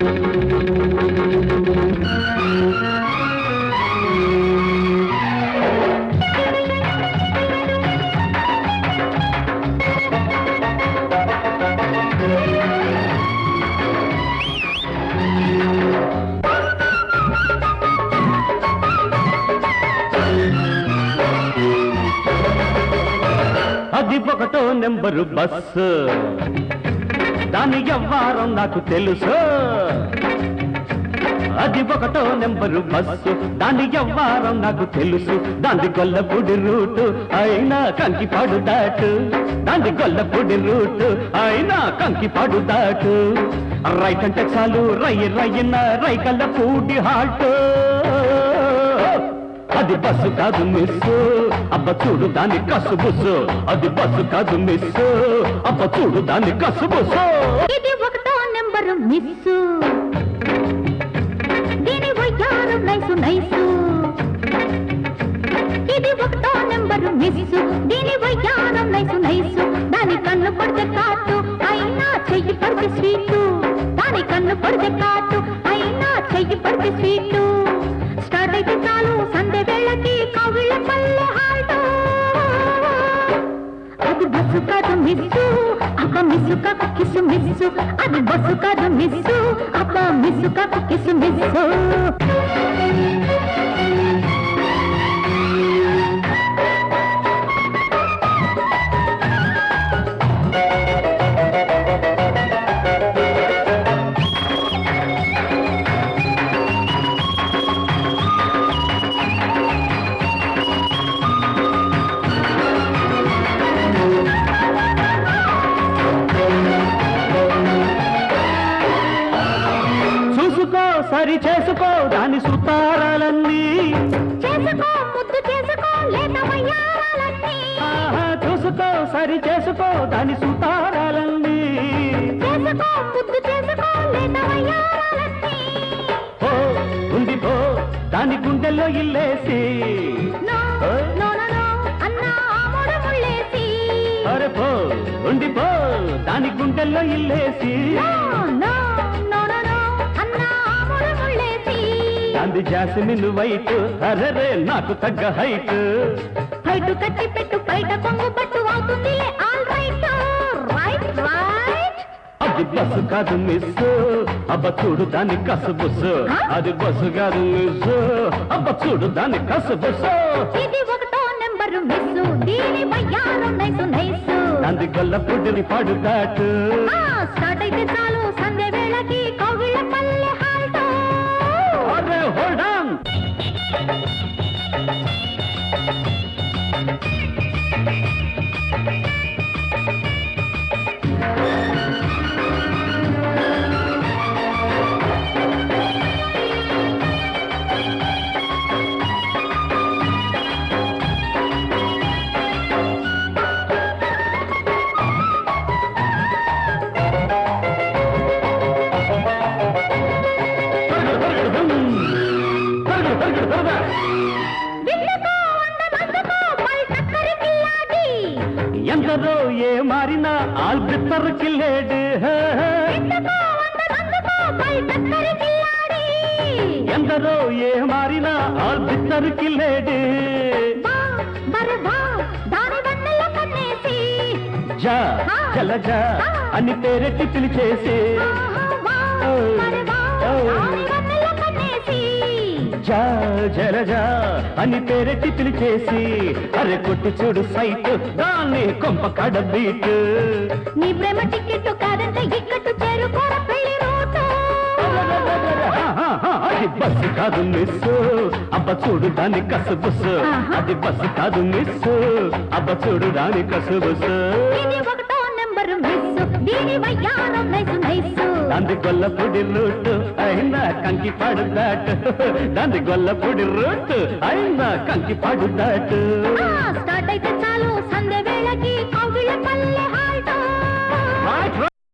అది ఒకటో number bus, దాని వ్యవహారం నాకు తెలుసు. అది ఒకటో నెంబరు బస్సు, దాని వ్యవహారం నాకు తెలుసు. దాని గొల్లపూడి రూటు అయినా కంకిపాడు దాటు, దాని గొల్లపూడి రూటు అయినా కంకిపాడు దాటు. రైట్ అంటే చాలు రయ్యన రైకల్లపూడి హాల్ట్. అది బస్సు కాదు మిస్సు, అబ్బ చూడు దాని కసుబుసు. అది బస్సు కాదు మిస్సు, అబ్బ చూడు దాని కసుబుసు. ఇది ఒకటో నెంబరు మిస్సు, దీని వయ్యారు నైసు నైసు. ఇది ఒకటో నెంబరు మిస్సు, దీని వయ్యారు నైసు నైసు. దాని కన్ను పడితే కాటు అయినా చెయ్యి పడితే స్వీటు. దాని కన్ను పడితే కాటు అయినా చెయ్యి పడితే స్వీటు. స్టార్ట్ అయితే చాలు సంధ్య వేళకి కవిళ్ళ పల్లె హాల్ట్. అది బస్సు కాదు మిస్సు, అబ్బ మిస్సు కాకు కిసు మిస్సు. అది బస్సు కాదు మిస్సు, అబ్బ మిస్సు కాకు కిసు మిస్సు. సరి చేసుకో దాని సుతారాలన్నీ, చేసుకో ముద్దు చేసుకో లేత వయ్యారాలన్నీ. చూసుకో సరి చేసుకో దాని సుతారాలన్నీ, చేసుకో ముద్దు చేసుకో లేత వయ్యారాలన్నీ. ఓ ఉంది పో దాని గుండెల్లో ఇల్లేసి, నో నో నో అన్నా ఆమోడ ముళ్ళేసి. అరే పో ఉంది పో దాని గుండెల్లో ఇల్లేసి. అంది జాస్మిన్ వైట్, అరరే నాకు తగ్గ హైట్. హైటు కట్టి పెట్టు బయట కొంగు పట్టు అవుతుంది ఆల్ రైట్. Right right. అది బస్సు కాదు మిస్, అబ్బ చూడు దాని కసుబుసు. అది బస్సు కాదు మిస్, అబ్బ చూడు దాని కసుబుసు. ఇది ఒకటో నెంబరు మిస్సు, దీని వయ్యారం నైసు నైసు. అంది గొల్లపూడిని పాడు దాటు. స్టార్ట్ అయితే చాలు సంధ్య వేళకి కవిళ్ళ పల్లె హాల్ట్. అరే హోల్డ్ ఆన్. ఎందరో ఏ మారినా ఆల్బిత్తర్ కిల్లేడు. ఎందరో ఏ మారినా ఆల్బిత్తర్ కిల్లేడు. జా జలజ అని పేరెట్టి పిలిచేసి, జా జలజ అని పేరెట్టి పిలిచేసి. అరే కొట్టి చూడు సైట్ దాన్ని కొంప కడ బీట్. నీ ప్రేమ టికెట్ కాదంటే ఇక్కట్టు చేరుకోర పెళ్లి రూటు. అది బస్సు కాదు మిస్, అబ్బ చూడు దాని కసుబుసు. అది బస్సు కాదు మిస్, అబ్బ చూడు దాని కసుబుసు. ఇది ఒకటో నెంబరు మిస్సు, దీని వయ్యారం నైసు నైసు. దాని గొల్లపూడి రూటు అయినా కంకిపాడు దాటు. దాని గొల్లపూడి రూటు అయినా కంకిపాడు దాటు. స్టార్ట్ అయితే చాలు సంధ్య వేళకి కవిళ్ళ పల్లె